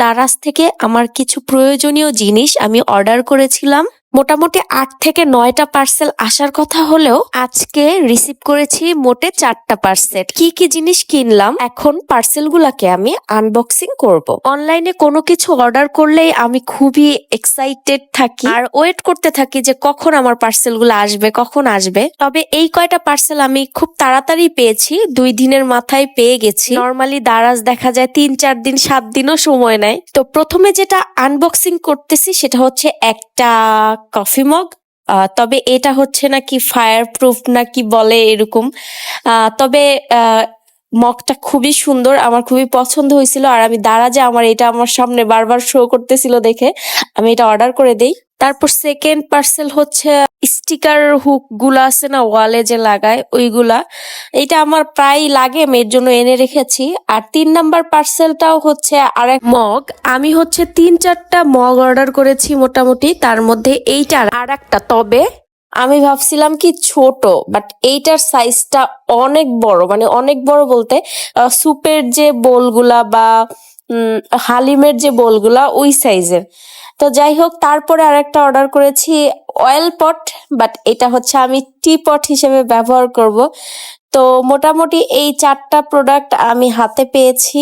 দারাজ থেকে আমার কিছু প্রয়োজনীয় জিনিস আমি অর্ডার করেছিলাম। মোটামুটি ৮ থেকে ৯টা পার্সেল আসার কথা হলেও আজকে রিসিভ করেছি মোটে ৪টা পার্সেল। কি কি জিনিস কিনলাম এখন পার্সেলগুলাকে আমি আনবক্সিং করব। অনলাইনে কোনো কিছু অর্ডার করলেই আমি খুবই এক্সাইটেড থাকি আর ওয়েট করতে থাকি যে কখন আমার পার্সেলগুলো আসবে, কখন আসবে। তবে এই কয়টা পার্সেল আমি খুব তাড়াতাড়ি পেয়েছি, ২ দিনের মাথায় পেয়ে গেছি। নরমালি দারাজ দেখা যায় ৩-৪ দিন ৭ দিনও সময় নেয়। তো প্রথমে যেটা আনবক্সিং করতেছি সেটা হচ্ছে একটা কফি মগ। তবে এটা হচ্ছে নাকি ফায়ার প্রুফ নাকি বলে এরকম। তবে মগটা খুবই সুন্দর, আমার খুবই পছন্দ হয়েছিল। আর আমি দারাজে আমার এটা আমার সামনে বারবার শো করতেছিল দেখে আমি এটা অর্ডার করে দেই। তারপর সেকেন্ড পার্সেল হচ্ছে স্টিকার হুক গুলা আছে না ওয়ালে যে লাগায় ওইগুলা, এটা আমার প্রায় লাগে, আমি এর জন্য এনে রেখেছি। আর ৩ নাম্বার পার্সেলটাও হচ্ছে আরেক মগ। আমি হচ্ছে ৩-৪টা মগ অর্ডার করেছি মোটামুটি, তার মধ্যে এইটা আর একটা। তবে আমি ভাবছিলাম কি ছোট, বাট এইটার সাইজটা অনেক বড়, মানে অনেক বড় বলতে স্যুপের যে বোলগুলা বা হালিমের যে বোলগুলা ওই সাইজের। তো যাই হোক, তারপরে আরেকটা অর্ডার করেছি অয়েল পট, বাট এটা হচ্ছে আমি টি পট হিসেবে ব্যবহার করব। তো মোটামুটি এই ৪টা প্রোডাক্ট আমি হাতে পেয়েছি।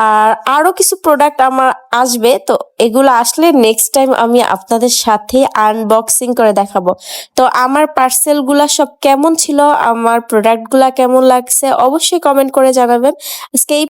আর আরো কিছু প্রোডাক্ট আমার আসবে, তো এগুলো আসলে নেক্সট টাইম আমি আপনাদের সাথে আনবক্সিং করে দেখাবো। তো আমার পার্সেলগুলা সব কেমন ছিল, আমার প্রোডাক্টগুলা কেমন লাগছে অবশ্যই কমেন্ট করে জানাবেন। আজকে এই